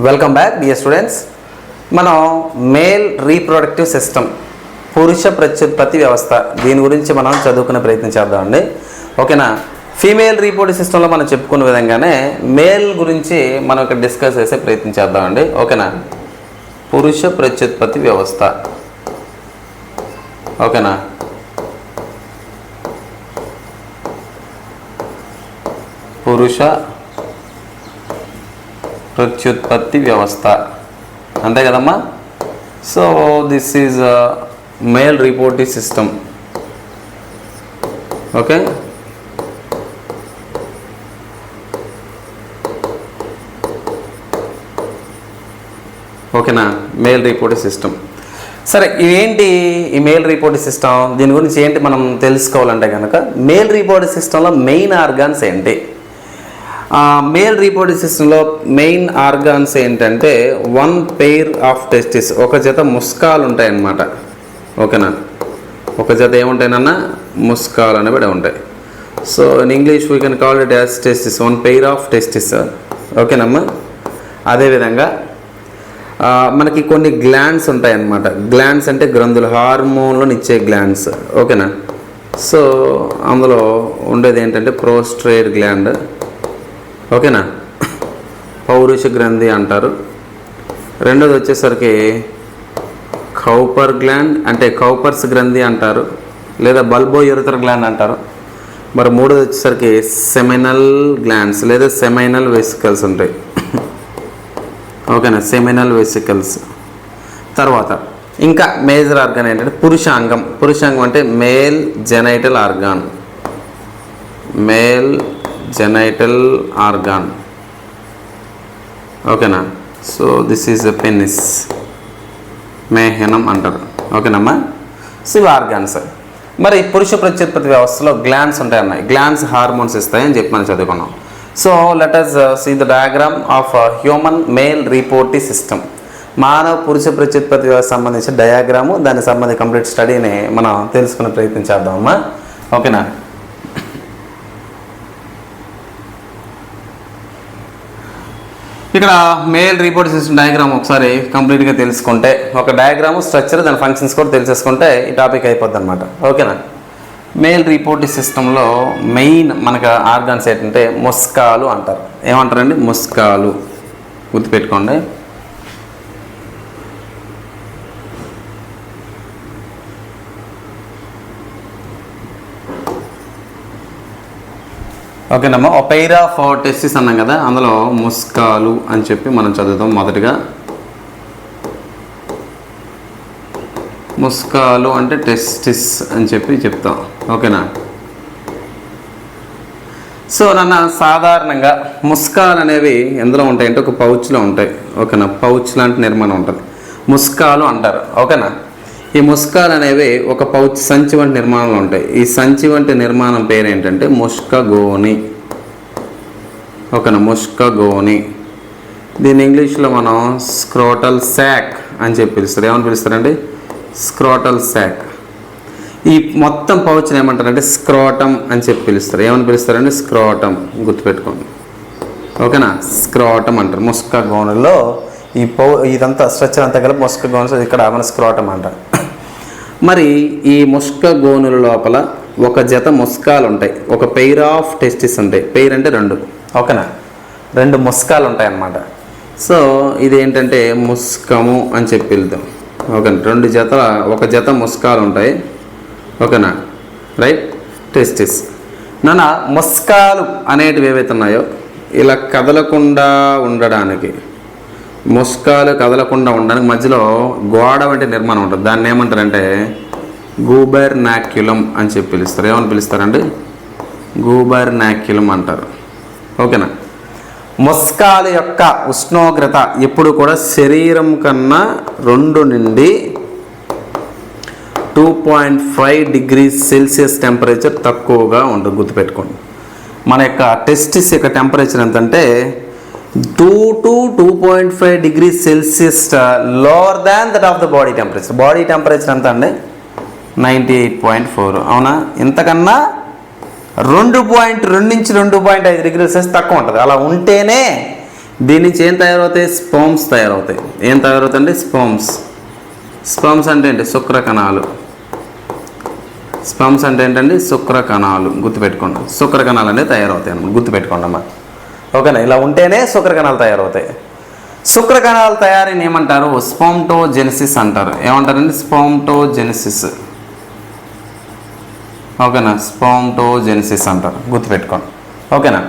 Welcome back dear students. మనం male reproductive system, పురుష ప్రత్యుత్పత్తి వ్యవస్థ, దీని గురించి మనం చదువుకునే ప్రయత్నం చేద్దామండి. ఓకేనా. ఫీమేల్ రీప్రొడక్టివ్ సిస్టంలో మనం చెప్పుకున్న విధంగానే మేల్ గురించి మనం ఇక్కడ డిస్కస్ చేసే ప్రయత్నం చేద్దామండి. ఓకేనా. పురుష ప్రత్యుత్పత్తి వ్యవస్థ. ఓకేనా. పురుష ప్రత్యుత్పత్తి వ్యవస్థ అంతే కదమ్మా. So this is male reproductive system. Okay. ఓకేనా. Male reproductive system. సరే, ఇదేంటి ఈ మేల్ రీప్రొడక్టివ్ సిస్టమ్? దీని గురించి ఏంటి మనం తెలుసుకోవాలంటే కనుక, మేల్ రీప్రొడక్టివ్ సిస్టంలో మెయిన్ ఆర్గాన్స్ ఏంటి? మేల్ రీప్రొడక్టివ్ సిస్టంలో మెయిన్ ఆర్గాన్స్ ఏంటంటే వన్ పెయిర్ ఆఫ్ టెస్టిస్, ఒక జత ముస్కాలు ఉంటాయన్నమాట. ఓకేనా. ఒక జత ఏముంటాయనన్నా ముస్కాలు అనేవి ఉంటాయి. So in English we can call it as testis, one pair of testis. ఓకేనమ్మా. అదేవిధంగా మనకి కొన్ని గ్లాండ్స్ ఉంటాయన్నమాట. గ్లాండ్స్ అంటే గ్రంథులు, హార్మోన్లను ఇచ్చే గ్లాండ్స్. ఓకేనా. సో అందులో ఉండేది ఏంటంటే ప్రోస్ట్రేట్ గ్లాండ్. ఓకేనా. పౌరుష గ్రంథి అంటారు. రెండోది వచ్చేసరికి కౌపర్ గ్లాండ్, అంటే కౌపర్స్ గ్రంథి అంటారు, లేదా బల్బో యూరిథర్ గ్లాండ్ అంటారు. మరి మూడోది వచ్చేసరికి సెమినల్ గ్లాండ్స్ లేదా సెమైనల్ వెసికల్స్ ఉంటాయి. ఓకేనా. Seminal vesicles. తర్వాత ఇంకా మేజర్ ఆర్గాన్ ఏంటంటే పురుషాంగం. పురుషాంగం అంటే male genital organ. Male genital organ. ఓకేనా. So this is a penis, మేహనం అంటారు. ఓకేనమ్మా. సో ఇవి ఆర్గాన్స్. మరి పురుష ప్రత్యుత్పత్తి వ్యవస్థలో గ్లాండ్స్ ఉంటాయన్నాయి. గ్లాండ్స్ హార్మోన్స్ ఇస్తాయని చెప్పి మనం చదువుకున్నాం. So let us see the diagram of human male reproductive system. మానవ పురుష ప్రత్యుత్పత్తి వ్యవస్థ సంబంధించిన డయాగ్రాము, దానికి సంబంధించి కంప్లీట్ స్టడీని మనం తెలుసుకునే ప్రయత్నం చేద్దామమ్మా. ఓకేనా. ఇక్కడ మేల్ రీప్రొడక్టివ్ సిస్టమ్ డయాగ్రామ్ ఒకసారి కంప్లీట్గా తెలుసుకుంటే, ఒక డయాగ్రాము, స్ట్రక్చర్, దాని ఫంక్షన్స్ కూడా తెలిసేసుకుంటే ఈ టాపిక్ అయిపోద్ది అనమాట. ఓకేనా. మేల్ రీప్రొడక్టివ్ సిస్టంలో మెయిన్ మనకు ఆర్గాన్స్ ఏంటంటే ముస్కాలు అంటారు. ఏమంటారండి? ముస్కాలు. గుర్తుపెట్టుకోండి. ఓకేనమ్మా. ఒక పెయిర్ ఆఫ్ టెస్టిస్ అన్నాం కదా, అందులో ముస్కాలు అని చెప్పి మనం చదువుతాం. మొదటిగా ముస్కాలు అంటే టెస్టిస్ అని చెప్పి చెప్తాం. ఓకేనా. సో నాన్న సాధారణంగా ముస్కాలు అనేవి ఎందులో ఉంటాయంటే ఒక పౌచ్లో ఉంటాయి. ఓకేనా. పౌచ్ లాంటి నిర్మాణం ఉంటుంది, ముస్కాలు అంటారు. ఓకేనా. ఈ ముస్కాలు అనేవి ఒక పౌచ్, సంచి వంటి నిర్మాణంలో ఉంటాయి. ఈ సంచి వంటి నిర్మాణం పేరు ఏంటంటే ముష్కగోని. ఓకేనా. ముష్కగోని. దీన్ని ఇంగ్లీష్లో మనం స్క్రోటల్ శాక్ అని చెప్పి పిలుస్తారు. ఏమని పిలుస్తారండి? Scrotal sack. ఈ మొత్తం పౌచ్ని ఏమంటారంటే స్క్రోటం అని చెప్పి పిలుస్తారు. ఏమని పిలుస్తారండి? స్క్రోటం. గుర్తుపెట్టుకోండి. ఓకేనా. స్క్రోటం అంటారు. ముష్కగోనులో ఈ ఇదంతా స్ట్రక్చర్ అంతా కలిపి ముష్కగోను, ఇక్కడ మన స్క్రోటం అంటారు. మరి ఈ ముష్కగోనుల లోపల ఒక జత ముస్కాలు ఉంటాయి, ఒక పెయిర్ ఆఫ్ టెస్టిస్ ఉంటాయి. పెయిర్ అంటే రెండు. ఓకేనా. రెండు ముస్కాలు ఉంటాయి అన్నమాట. సో ఇది ఏంటంటే ముస్కము అని చెప్పి వెళ్తాం. ఓకేనా. రెండు జత, ఒక జత ముస్కాలు ఉంటాయి. ఓకేనా. రైట్. టెస్టిస్. నాన్న ముస్కాలు అనేటివి ఏవైతే ఉన్నాయో ఇలా కదలకుండా ఉండడానికి, ముస్కాలు కదలకుండా ఉండడానికి మధ్యలో గోడ వంటి నిర్మాణం ఉంటుంది. దాన్ని ఏమంటారంటే గూబెర్నాక్యులం అని చెప్పి పిలుస్తారు. ఏమని పిలుస్తారండి? గూబెర్నాక్యులం అంటారు. ఓకేనా. ముస్కాల యొక్క ఉష్ణోగ్రత ఎప్పుడు కూడా శరీరం కన్నా 2 నుండి 2.5 degrees సెల్సియస్ టెంపరేచర్ తక్కువగా ఉంటుంది. గుర్తుపెట్టుకోండి. మన యొక్క టెస్టిస్ యొక్క టెంపరేచర్ ఎంతంటే 2 to 2.5 degrees Celsius lower than that of the body temperature. Body temperature ఎంత అండి? 98.4. అవునా. ఇంతకన్నా 2.2 నుంచి 2.5 డిగ్రీల సెల్సియస్ తక్కువ ఉంటుంది. అలా ఉంటేనే దీని నుంచి ఏం తయారవుతాయి? స్పర్మ్స్ తయారవుతాయి. ఏం తయారవుతాయండి? స్పర్మ్స్. స్పర్మ్స్ అంటే ఏంటి? శుక్రకణాలు. స్పర్మ్స్ అంటే ఏంటండి? శుక్రకణాలు. గుర్తుపెట్టుకోండి, శుక్రకణాలు అనేవి తయారవుతాయి అన్నమాట. గుర్తుపెట్టుకోండి అమ్మా, ఓకేనా? ఇలా ఉంటేనే శుక్రకణాలు తయారవుతాయి. శుక్రకణాల తయారీని ఏమంటారు? స్పర్మటోజెనిసిస్ అంటారు. ఏమంటారండి? స్పర్మటోజెనిసిస్. ఓకేనా? స్పర్మటోజెనిసిస్ అంటారు. గుర్తుపెట్టుకోండి, ఓకేనా?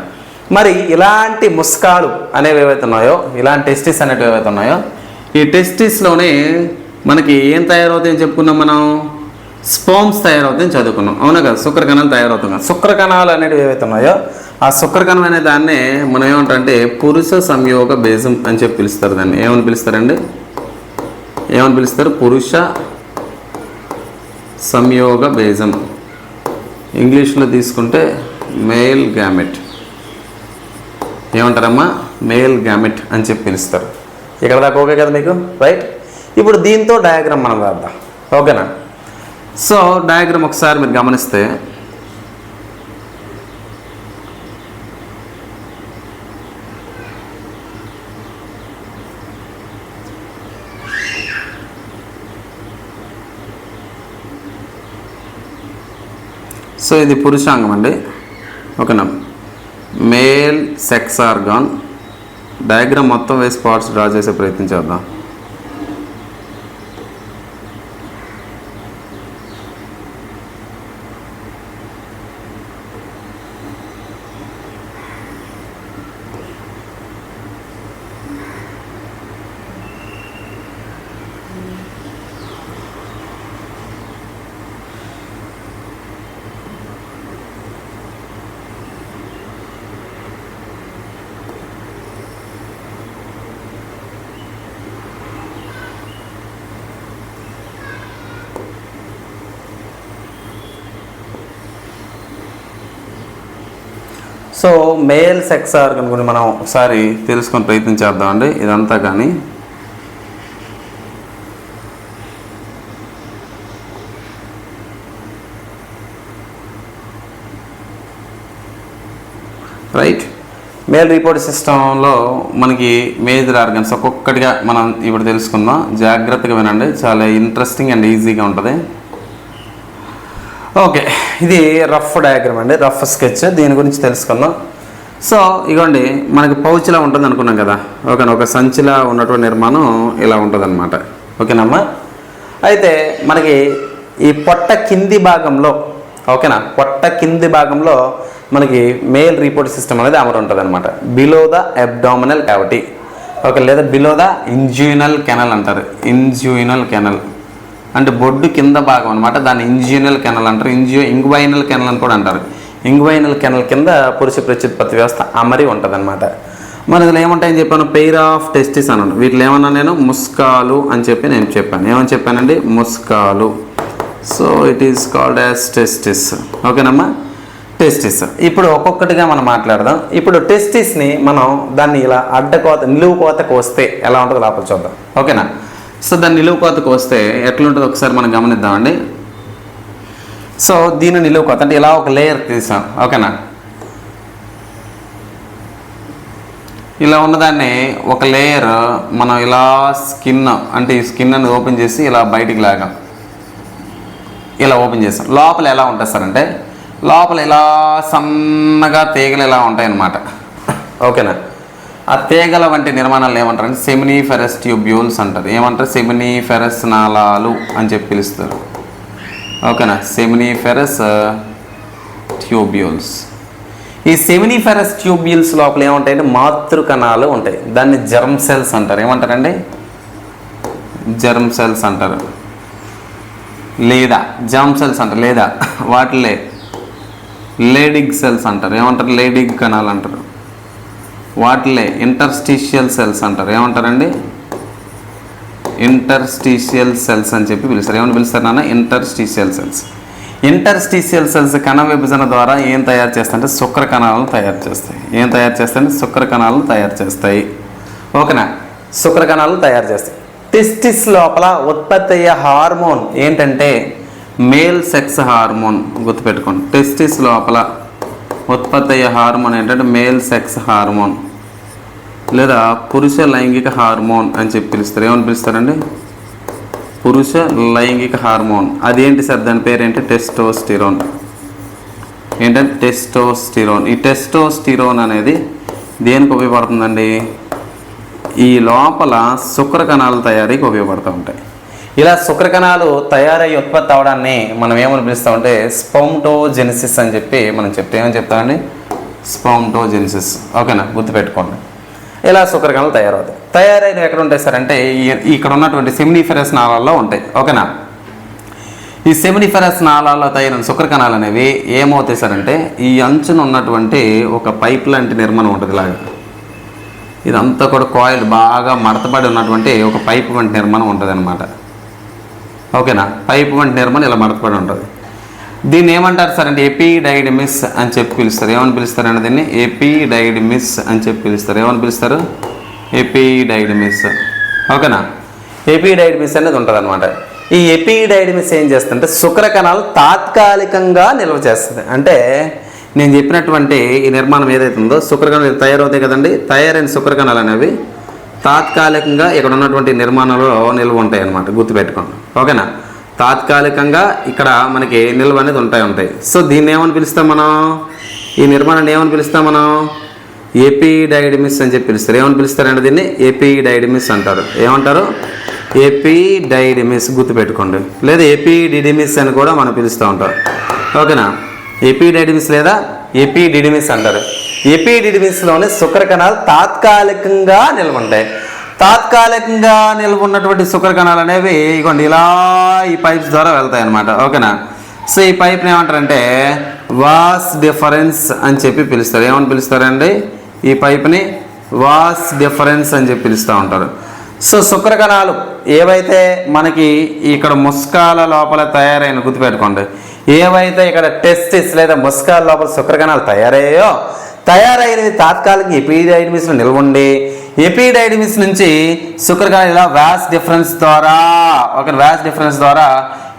మరి ఇలాంటి ముస్కాలు అనేవి ఏవైతే ఉన్నాయో, ఇలాంటి టెస్టిస్ అనేవి ఏవైతే ఉన్నాయో, ఈ టెస్టిస్లోనే మనకి ఏం తయారవుతాయని చెప్పుకున్నాం మనం? స్పర్మ్స్ తయారవుతాయని చదువుకున్నాం, అవునా కదా? శుక్రకణాలు తయారవుతున్నాయి. శుక్రకణాలు అనేవి ఏవైతే ఉన్నాయో, ఆ శుక్రకణం అనే దాన్నే మనం ఏమంటారంటే పురుష సంయోగ బీజం అని చెప్పి పిలుస్తారు. దాన్ని ఏమని పిలుస్తారండి? ఏమని పిలుస్తారు? పురుష సంయోగ బీజం. ఇంగ్లీష్లో తీసుకుంటే మేల్ గ్యామెట్. ఏమంటారమ్మా? మేల్ గ్యామెట్ అని చెప్పి పిలుస్తారు. ఇక్కడ దాకా ఓకే కదా మీకు? రైట్. ఇప్పుడు దీంతో డయాగ్రామ్ మనం రాద్దాం, ఓకేనా? సో డయాగ్రామ్ ఒకసారి మీరు గమనిస్తే, సో ఇది పురుషాంగం అండి, ఓకేనా? Male sex organ. డయాగ్రామ్ మొత్తం వేసి స్పాట్స్ డ్రా చేసే ప్రయత్నం చేద్దాం. సో మేల్ సెక్స్ ఆర్గన్ గురించి మనం ఒకసారి తెలుసుకొని ప్రయత్నం చేద్దామండి. ఇదంతా కానీ రైట్. మేల్ రీప్రొడక్టివ్ సిస్టంలో మనకి మేజర్ ఆర్గన్స్ ఒక్కొక్కటిగా మనం ఇప్పుడు తెలుసుకుందాం. జాగ్రత్తగా వినండి, చాలా ఇంట్రెస్టింగ్ అండ్ ఈజీగా ఉంటుంది. ఓకే, ఇది రఫ్ డయాగ్రామ్ అండి, రఫ్ స్కెచ్. దీని గురించి తెలుసుకుందాం. సో ఇగోండి, మనకి పౌచ్లా ఉంటుంది అనుకున్నాం కదా, ఓకేనా? ఒక సంచిలా ఉన్నటువంటి నిర్మాణం ఇలా ఉంటుంది అనమాట, ఓకేనమ్మా? అయితే మనకి ఈ పొట్ట కింది భాగంలో, ఓకేనా, పొట్ట కింది భాగంలో మనకి మేల్ రీప్రొడక్టివ్ సిస్టమ్ అనేది అమరు ఉంటుంది అనమాట. Below the abdominal cavity, okay, లేదా బిలో ద ఇంజ్యూనల్ కెనల్ అంటారు. ఇంజ్యూనల్ కెనల్ అంటే బొడ్డు కింద భాగం అనమాట. దాన్ని ఇంజ్యూనల్ కెనల్ అంటారు. ఇంగ్వైనల్ కెనల్ అని కూడా అంటారు. ఇంగ్వైనల్ కెనల్ కింద పురుష ప్రత్యుత్పత్తి వ్యవస్థ అమరి ఉంటుంది అనమాట. మన ఇదిలో ఏముంటాయని చెప్పాను? పెయిర్ ఆఫ్ టెస్టిస్ అన్నాను. వీటిలో ఏమన్నా నేను ముస్కాలు అని చెప్పి నేను చెప్పాను. ఏమని చెప్పానండి? ముస్కాలు. So it is called as testis, ఓకేనమ్మా? టెస్టిస్. ఇప్పుడు ఒక్కొక్కటిగా మనం మాట్లాడదాం. ఇప్పుడు టెస్టిస్ని మనం దాన్ని ఇలా అడ్డకోత, నిలువు కోతకు వస్తే ఎలా ఉంటుందో లోపల చూద్దాం, ఓకేనా? సో దాన్ని నిలువు కోతకు వస్తే ఎట్లుంటుందో ఒకసారి మనం గమనిద్దామండి. సో దీన్ని నిలువు కోత అంటే ఇలా ఒక లేయర్ తీసాం, ఓకేనా? ఇలా ఉన్నదాన్ని ఒక లేయర్ మనం ఇలా స్కిన్, అంటే ఈ స్కిన్ అని ఓపెన్ చేసి ఇలా బయటికి లాగాం. ఇలా ఓపెన్ చేసాం. లోపల ఎలా ఉంటుంది సార్ అంటే, లోపల ఇలా సన్నగా తీగలు ఇలా ఉంటాయన్నమాట, ఓకేనా? ఆ తీగల వంటి నిర్మాణాలు ఏమంటారంటే సెమినిఫెరస్ ట్యూబ్యూల్స్ అంటారు. ఏమంటారు? సెమినిఫెరస్ నాళాలు అని చెప్పి పిలుస్తారు, ఓకేనా? Seminiferous tubules. ఈ సెమినిఫెరస్ ట్యూబ్యూల్స్ లోపల ఏముంటాయంటే మాతృకణాలు ఉంటాయి. దాన్ని జర్మ్ సెల్స్ అంటారు. ఏమంటారండి? జర్మ్ సెల్స్ అంటారు, లేదా జర్మ్ సెల్స్ అంటారు, లేదా వాటిలే లేడిగ్ సెల్స్ అంటారు. ఏమంటారు? లేడిగ్ కణాలు అంటారు. వాటిలే ఇంటర్స్టిషియల్ సెల్స్ అంటారు. ఏమంటారండి? ఇంటర్స్టిషియల్ సెల్స్ అని చెప్పి పిలుస్తారు. ఏమని పిలుస్తారు నాన్న? Interstitial cells. ఇంటర్స్టిషియల్ సెల్స్ కణ విభజన ద్వారా ఏం తయారు చేస్తాయంటే శుక్ర కణాలను తయారు చేస్తాయి. ఏం తయారు చేస్తాయంటే శుక్ర కణాలను తయారు చేస్తాయి, ఓకేనా? శుక్ర కణాలను తయారు చేస్తాయి. టెస్టిస్ లోపల ఉత్పత్తి అయ్యే హార్మోన్ ఏంటంటే మేల్ సెక్స్ హార్మోన్. గుర్తుపెట్టుకోండి, టెస్టిస్ లోపల ఉత్పత్తి అయ్యే హార్మోన్ ఏంటంటే మేల్ సెక్స్ హార్మోన్. లేదా పురుష లైంగిక హార్మోన్ అని చెప్పి పిలుస్తారు. ఏమని పిలుస్తారండి? పురుష లైంగిక హార్మోన్. అదేంటి సార్? దాని పేరేంటి? టెస్టోస్టిరోన్. ఏంటంటే టెస్టోస్టిరోన్. ఈ టెస్టోస్టిరోన్ అనేది దేనికి ఉపయోగపడుతుందండి? ఈ లోపల శుక్ర కణాల తయారీకి ఉపయోగపడుతూ ఉంటాయి. ఇలా శుక్ర కణాలు తయారయ్యి ఉత్పత్తి అవడాన్ని మనం ఏమని పిలుస్తామంటే స్పర్మటోజెనిసిస్ అని చెప్పి మనం ఏమని చెప్తామండి? స్పర్మటోజెనిసిస్. ఓకేనా, గుర్తుపెట్టుకోండి. ఇలా శుక్ర కణాలు తయారవుతాయి. తయారైనవి ఎక్కడ ఉంటాయి సార్ అంటే ఇక్కడ ఉన్నటువంటి సెమినిఫెరస్ నాళాల్లో ఉంటాయి. ఓకేనా, ఈ సెమినిఫెరస్ నాళాల్లో తయారైన శుక్ర కణాలు అనేవి ఏమవుతాయి సార్ అంటే ఈ అంచున ఉన్నటువంటి ఒక పైప్ లాంటి నిర్మాణం ఉంటుంది. ఇలాగా ఇదంతా కూడా కాయిల్ బాగా మడతపడి ఉన్నటువంటి ఒక పైప్ వంటి నిర్మాణం ఉంటుంది అనమాట. ఓకేనా, పైప్ వంటి నిర్మాణం ఇలా మడతపడి ఉంటుంది. దీన్ని ఏమంటారు సార్ అంటే ఎపిడైడిమిస్ అని చెప్పి పిలుస్తారు. ఏమని పిలుస్తారండి దీన్ని? ఎపిడైడిమిస్ అని చెప్పి పిలుస్తారు. ఏమని పిలుస్తారు? ఎపిడైడిమిస్. ఓకేనా, ఎపిడైడిమిస్ అనేది ఉంటుంది అనమాట. ఈ ఎపిడైడిమిస్ ఏం చేస్తుందంటే శుక్ర కణాలు తాత్కాలికంగా నిల్వ చేస్తుంది. అంటే నేను చెప్పినటువంటి ఈ నిర్మాణం ఏదైతే ఉందో శుక్ర కణాలు తయారవుతాయి కదండి. తయారైన శుక్ర కణాలు అనేవి తాత్కాలికంగా ఇక్కడ ఉన్నటువంటి నిర్మాణంలో నిల్వ ఉంటాయి అన్నమాట. గుర్తుపెట్టుకోండి. ఓకేనా, తాత్కాలికంగా ఇక్కడ మనకి నిల్వ అనేది ఉంటాయి. సో దీన్ని ఏమని పిలుస్తాం మనం? ఈ నిర్మాణాన్ని ఏమని పిలుస్తాం మనం? ఎపిడైడిమిస్ అని చెప్పి పిలుస్తారు. ఏమని పిలుస్తారండి దీన్ని? ఎపిడైడిమిస్ అంటారు. ఏమంటారు? ఎపిడైడిమిస్. గుర్తుపెట్టుకోండి. లేదా ఎపిడిడిమిస్ అని కూడా మనం పిలుస్తూ ఉంటాం. ఓకేనా, ఎపిడైడిమిస్ లేదా ఎపిడిడిమిస్ అంటారు. ఎపిడిడిమిస్లోనే శుక్ర కణాలు తాత్కాలికంగా నిల్వ ఉంటాయి. తాత్కాలికంగా నిల్వ ఉన్నటువంటి శుక్ర కణాలు అనేవి ఇగోండి ఇలా ఈ పైప్స్ ద్వారా వెళ్తాయి అన్నమాట. ఓకేనా, సో ఈ పైప్ని ఏమంటారంటే వాస్ డిఫరెన్స్ అని చెప్పి పిలుస్తారు. ఏమని పిలుస్తారండి? ఈ పైప్ని వాస్ డిఫరెన్స్ అని చెప్పి పిలుస్తూ ఉంటారు. సో శుక్ర కణాలు ఏవైతే మనకి ఇక్కడ ముస్కాల లోపల తయారైన, గుర్తుపెట్టుకోండి, ఏవైతే ఇక్కడ టెస్టిస్ లేదా ముస్కాల లోపల శుక్ర కణాలు తయారైనవి తాత్కాలిక ఎపిడైడిమిస్లో నిల్వ ఉండి ఎపిడైడిమిస్ నుంచి శుక్ర కణాలు ఇలా వ్యాస్ డిఫరెన్స్ ద్వారా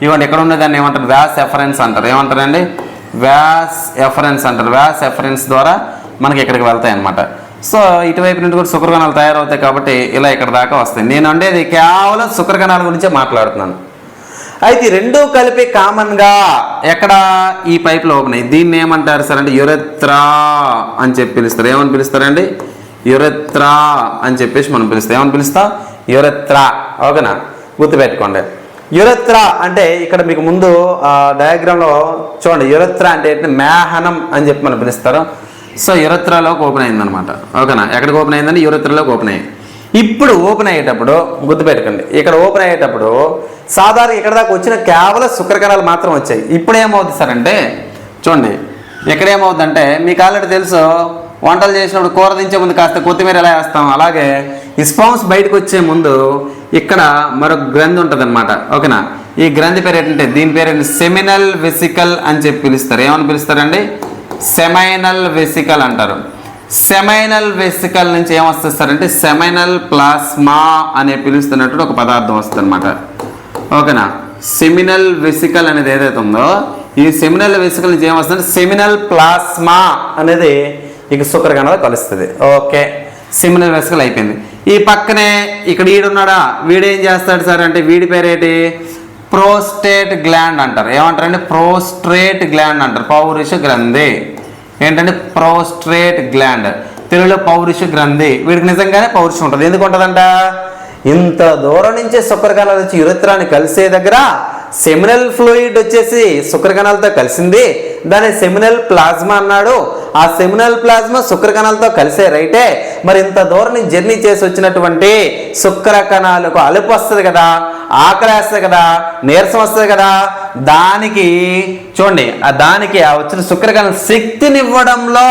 ఇవ్వండి ఎక్కడ ఉన్న దాన్ని ఏమంటారు? వ్యాస్ ఎఫరెన్స్ అంటారు. ఏమంటారండి? వ్యాస్ ఎఫరెన్స్ అంటారు. వ్యాస్ ఎఫరెన్స్ ద్వారా మనకి ఇక్కడికి వెళ్తాయి అన్నమాట. సో ఇటువైపు నుండి కూడా శుక్ర కణాలు తయారవుతాయి కాబట్టి ఇలా ఇక్కడ దాకా వస్తాయి. నేను ఉండేది కేవలం శుక్ర కణాల గురించే మాట్లాడుతున్నాను. అయితే రెండూ కలిపి కామన్గా ఎక్కడ ఈ పైప్లో ఓపెన్ అయ్యి దీన్ని ఏమంటారు సార్ అంటే యురెత్రా అని చెప్పి పిలుస్తారు. ఏమని పిలుస్తారండి? యురెత్రా అని చెప్పేసి మనం పిలుస్తాం. ఏమని పిలుస్తాం? యురెత్రా. ఓకేనా, గుర్తుపెట్టుకోండి. యురెత్రా అంటే ఇక్కడ మీకు ముందు డయాగ్రామ్లో చూడండి. యురెత్రా అంటే మేహనం అని చెప్పి మనం పిలుస్తారు. సో యురెత్రాలోకి ఓపెన్ అయిందనమాట. ఓకేనా, ఎక్కడికి ఓపెన్ అయిందండి? యురెత్రాలోకి ఓపెన్ అయ్యింది. ఇప్పుడు ఓపెన్ అయ్యేటప్పుడు గుర్తుపెట్టుకోండి, ఇక్కడ ఓపెన్ అయ్యేటప్పుడు సాధారణ ఇక్కడ దాకా వచ్చిన కేవలం శుక్ర కణాలు మాత్రం వచ్చాయి. ఇప్పుడు ఏమవుతుంది సార్ అంటే చూడండి, ఇక్కడ ఏమవుతుందంటే మీకు ఆల్రెడీ తెలుసు, వంటలు చేసినప్పుడు కూర దించే ముందు కాస్త కొత్తిమీర ఎలా వేస్తాం, అలాగే ఈ స్పర్మ్స్ బయటకు వచ్చే ముందు ఇక్కడ మరొక గ్రంథి ఉంటుంది అనమాట. ఓకేనా, ఈ గ్రంథి పేరు ఏంటంటే దీని పేరు సెమినల్ వెసికల్ అని చెప్పి పిలుస్తారు. ఏమని పిలుస్తారండి? సెమైనల్ వెసికల్ అంటారు. సెమైనల్ వెసికల్ నుంచి ఏమొస్తుంది సార్ అంటే సెమైనల్ ప్లాస్మా అనే పిలుస్తున్నట్టు ఒక పదార్థం వస్తుంది అనమాట. ఓకేనా, సెమినల్ వెసికల్ అనేది ఏదైతే ఉందో ఈ సెమినల్ వెసికల్ నుంచి ఏమొస్తుంది? సెమినల్ ప్లాస్మా అనేది ఇక శుక్ర కణాలు కలుస్తుంది. ఓకే, సెమినల్ వెసికల్ అయిపోయింది. ఈ పక్కనే ఇక్కడ వీడున్నాడా, వీడేం చేస్తాడు సార్ అంటే వీడి పేరేంటి? ప్రోస్టేట్ గ్లాండ్ అంటారు. ఏమంటారంటే ప్రోస్ట్రేట్ గ్లాండ్ అంటారు. పౌరుష గ్రంథి. ఏంటంటే ప్రోస్ట్రేట్ గ్లాండ్, తెలుగులో పౌరుష గ్రంథి. వీడికి నిజంగానే పౌరుషం ఉంటుంది. ఎందుకు ఉంటుందంట? ఇంత దూరం నుంచే శుక్ర కణాలు వచ్చి యురెత్రాన్ని కలిసే దగ్గర సెమినల్ ఫ్లూయిడ్ వచ్చేసి శుక్ర కణాలతో కలిసింది, దాన్ని సెమినల్ ప్లాస్మా అన్నాడు. ఆ సెమినల్ ప్లాస్మా శుక్ర కణాలతో కలిసే రైటే. మరి ఇంత దూరం నుంచి జర్నీ చేసి వచ్చినటువంటి శుక్ర కణాలకు అలుపు వస్తుంది కదా, ఆకలి వేస్తుంది కదా, నీరసం వస్తుంది కదా, దానికి చూడండి దానికి ఆ వచ్చిన శుక్ర కణాలు శక్తినివ్వడంలో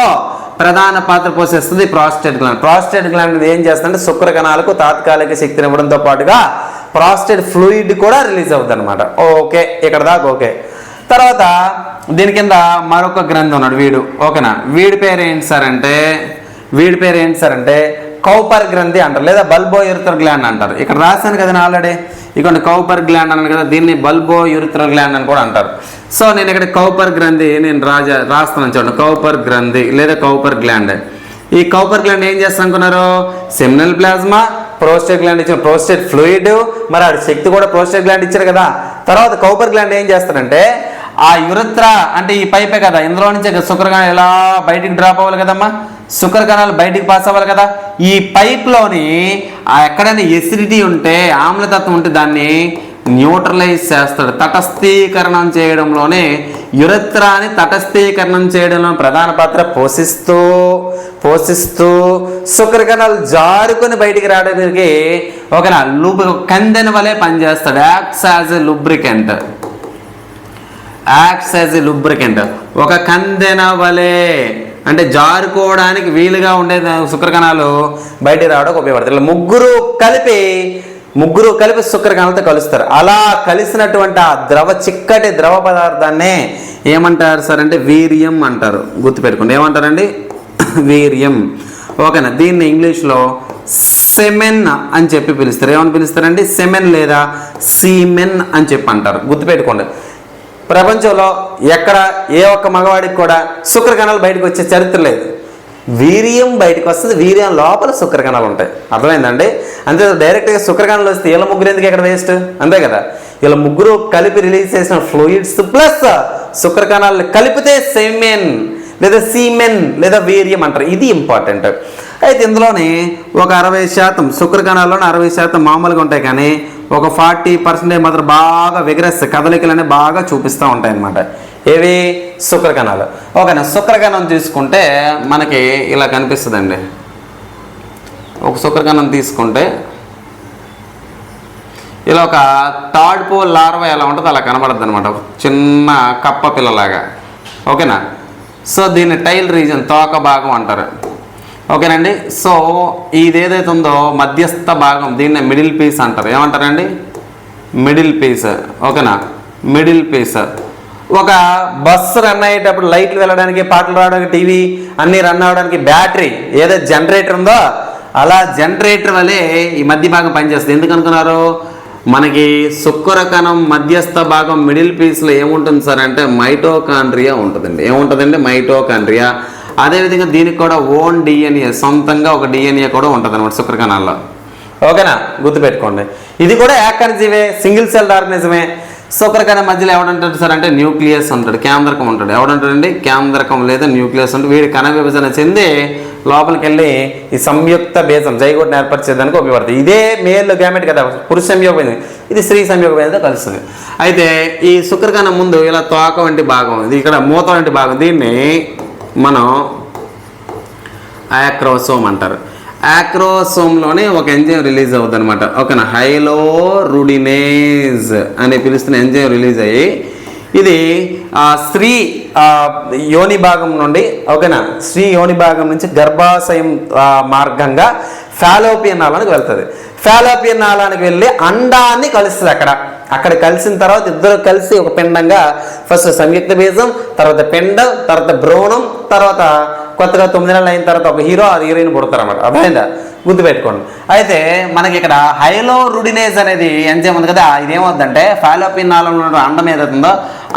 ప్రధాన పాత్ర పోషిస్తుంది ప్రాస్టేట్ గ్లాండ్. ప్రాస్టేట్ గ్లాండ్ ఏం చేస్తుందంటే శుక్ర కణాలకు తాత్కాలిక శక్తినివ్వడంతో పాటుగా ప్రాస్టేట్ ఫ్లూయిడ్ కూడా రిలీజ్ అవుతుంది అనమాట. ఓకే, ఇక్కడ దాకా ఓకే. తర్వాత దీని కింద మరొక గ్రంథి ఉన్నాడు వీడు. ఓకేనా, వీడి పేరు ఏంటి సార్ అంటే కౌపర్ గ్రంథి అంటారు, లేదా బల్బో యూరిథ్రల్ గ్లాండ్ అంటారు. ఇక్కడ రాశాను కదా ఆల్రెడీ, ఇక్కడ కౌపర్ గ్లాండ్ అన్నాను కదా, దీన్ని బల్బో యూరిథ్రల్ గ్లాండ్ అని కూడా అంటారు. సో నేను ఇక్కడ కౌపర్ గ్రంథి నేను రాస్తున్నాను చూడండి. కౌపర్ గ్రంథి లేదా కౌపర్ గ్లాండ్. ఈ కౌపర్ గ్లాండ్ ఏం చేస్తా అనుకున్నారు? సెమినల్ ప్లాజ్మా, ప్రోస్టేట్ గ్లాండ్ ఇచ్చిన ప్రోస్టేట్ ఫ్లూయిడ్, మరి ఆడి శక్తి కూడా ప్రోస్టేట్ గ్లాండ్ ఇచ్చారు కదా. తర్వాత కౌపర్ గ్లాండ్ ఏం చేస్తారంటే ఆ యురత్ర అంటే ఈ పైపే కదా, ఇందులో నుంచి శుక్రకణాలు ఎలా బయటికి డ్రాప్ అవ్వాలి కదమ్మా, శుక్రకణాలు బయటికి పాస్ అవ్వాలి కదా. ఈ పైప్లోని ఎక్కడైనా ఎసిడిటీ ఉంటే, ఆమ్లతత్వం ఉంటే దాన్ని న్యూట్రలైజ్ చేస్తాడు. తటస్థీకరణం చేయడంలోనే యురత్రాన్ని తటస్థీకరణం చేయడంలో ప్రధాన పాత్ర పోషిస్తూ శుక్రకణాలు జారుకొని బయటికి రావడానికి ఒక కందెన వలె పనిచేస్తాడు. యాక్ట్స్ యాజ్ ఎ లూబ్రికెంట్, ఒక కందెన వలె అంటే జారుకోవడానికి వీలుగా ఉండే శుక్రకణాలు బయటికి రావడానికి ఉపయోగపడతాయి. ఇలా ముగ్గురు కలిపి శుక్రకణాలతో కలుస్తారు. అలా కలిసినటువంటి ఆ చిక్కటి ద్రవ పదార్థాన్నే ఏమంటారు సార్ అంటే వీర్యం అంటారు. గుర్తుపెట్టుకోండి, ఏమంటారండి? వీర్యం. ఓకేనా. దీన్ని ఇంగ్లీష్లో సెమెన్ అని చెప్పి పిలుస్తారు. ఏమని పిలుస్తారండి? సెమెన్ లేదా సీమెన్ అని చెప్పి అంటారు. గుర్తుపెట్టుకోండి, ప్రపంచంలో ఎక్కడ ఏ ఒక్క మగవాడికి కూడా శుక్రకణాలు బయటకు వచ్చే చరిత్ర లేదు. వీర్యం బయటకు వస్తుంది, వీర్యం లోపల శుక్రకణాలు ఉంటాయి. అర్థమైందండి? అంతే, డైరెక్ట్గా శుక్రకణాలు వస్తే వీళ్ళ ముగ్గురు ఎందుకు ఎక్కడ వేస్ట్, అంతే కదా. వీళ్ళ ముగ్గురు కలిపి రిలీజ్ చేసిన ఫ్లూయిడ్స్ ప్లస్ శుక్రకణాలు కలిపితే సెమెన్ లేదా సీమెన్ లేదా వీర్యం అంటారు. ఇది ఇంపార్టెంట్. అయితే ఇందులోని ఒక 60% శుక్రకణాల్లోనే 60% మామూలుగా ఉంటాయి, కానీ ఒక 40% మాత్రం బాగా విగ్రస్ కదలికలనే బాగా చూపిస్తూ ఉంటాయి అన్నమాట. ఏవి? శుక్రకణాలు. ఓకేనా. శుక్రకణం తీసుకుంటే మనకి ఇలా కనిపిస్తుందండి. ఒక శుక్రకణం తీసుకుంటే ఇలా ఒక థర్డ్ పోల్ లార్వా ఎలా ఉంటుందో అలా కనబడుతుంది అనమాట, చిన్న కప్ప పిల్లలాగా. ఓకేనా. సో దీన్ని టైల్ రీజన్, తోక భాగం అంటారు. ఓకేనండి. సో ఇదేదైతే ఉందో మధ్యస్థ భాగం, దీన్ని మిడిల్ పీస్ అంటారు. ఏమంటారండి? Middle piece. ఓకేనా. Middle piece. ఒక బస్సు రన్ అయ్యేటప్పుడు లైట్లు వెళ్ళడానికి, పాటలు రావడానికి, టీవీ అన్నీ రన్ అవ్వడానికి బ్యాటరీ ఏదైతే జనరేటర్ ఉందో అలా జనరేటర్ వలె ఈ మధ్య భాగం పనిచేస్తుంది. ఎందుకు అనుకున్నారు? మనకి శుక్రకణం మధ్యస్థ భాగం మిడిల్ పీస్లో ఏముంటుంది సార్ అంటే మైటోకాండ్రియా ఉంటుందండి. ఏముంటుందండి? మైటోకాండ్రియా. అదేవిధంగా దీనికి కూడా ఓన్ డిఎన్ఏ, సొంతంగా ఒక డిఎన్ఏ కూడా ఉంటుంది అనమాట శుక్రకణాల్లో. ఓకేనా. గుర్తుపెట్టుకోండి, ఇది కూడా ఏకకణజీవే, సింగిల్ సెల్డ్ ఆర్గనిజమే. శుక్రకణం మధ్యలో ఎవడంటాడు సార్ అంటే న్యూక్లియస్ ఉంటాడు, కేంద్రకం ఉంటాడు. ఎవడంటాడండి? కేంద్రకం లేదా న్యూక్లియస్ ఉంటుంది. వీడి కణ విభజన చెంది లోపలికి వెళ్ళి ఈ సంయుక్త బీజం జైగోట్ని ఏర్పరిచేదానికి ఉపయోగపడుతుంది. ఇదే మేల్ గ్యామెట్ కదా, పురుష సంయోగమైంది, ఇది స్త్రీ సంయోగమైనదో కలుస్తుంది. అయితే ఈ శుక్రకణం ముందు ఇలా తోక వంటి భాగం, ఇది ఇక్కడ మూత వంటి భాగం, దీన్ని మనం యాక్రోసోమ్ అంటారు. యాక్రోసోమ్లోనే ఒక ఎంజైమ్ రిలీజ్ అవుతుంది అనమాట. ఓకేనా. హైలోరుడినేజ్ అని పిలుస్తున్న ఎంజైమ్ రిలీజ్ అయ్యి ఇది స్త్రీ యోని భాగం నుండి, ఓకేనా, స్త్రీ యోని భాగం నుంచి గర్భాశయం మార్గంగా ఫాలోపియన్ నాళానికి వెళ్తుంది. ఫాలోపియన్ నాళానికి వెళ్ళి అండాన్ని కలుస్తుంది. అక్కడ కలిసిన తర్వాత ఇద్దరు కలిసి ఒక పిండంగా ఫస్ట్ సంయుక్త బీజం, తర్వాత పిండం, తర్వాత భ్రూణం, తర్వాత కొత్తగా 9 నెలలు అయిన తర్వాత ఒక హీరో ఆ హీరోయిన్ పుడతారు అన్నమాట. అర్థమైందా? గుర్తుపెట్టుకోండి. అయితే మనకి ఇక్కడ హైలోరుడినేజ్ అనేది ఎంజైమ్ ఉంది కదా, ఇదేమవుతుందంటే ఫాలోపియన్ నాళంలో ఉన్న అండం ఏదైతుందో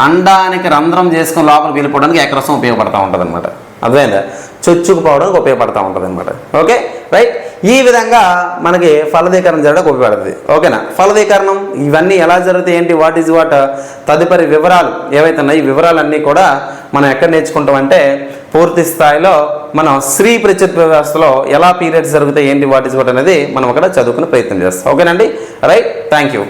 అండానికి రంధ్రం చేసుకుని లోపలికి వెళ్ళిపోవడానికి ఏకరసం ఉపయోగపడుతూ ఉంటుంది అనమాట. అర్థమైందా? చొచ్చుకుపోవడానికి ఉపయోగపడుతూ ఉంటుంది అనమాట. Okay, right. ఈ విధంగా మనకి ఫలదీకరణ జరగడానికి ఉపయోగపడుతుంది. ఓకేనా. ఫలదీకరణం ఇవన్నీ ఎలా జరుగుతాయి, ఏంటి, వాట్ ఈజ్ వాట్, తదుపరి వివరాలు ఏవైతే ఉన్నాయి ఈ వివరాలన్నీ కూడా మనం ఎక్కడ నేర్చుకుంటాం అంటే పూర్తి స్థాయిలో మనం స్త్రీ ప్రత్యుత్పత్తి వ్యవస్థలో ఎలా పీరియడ్స్ జరుగుతాయి, ఏంటి, వాట్ ఈజ్ వాట్ అనేది మనం అక్కడ చదువుకునే ప్రయత్నం చేస్తాం. ఓకేనండి, రైట్. Thank you.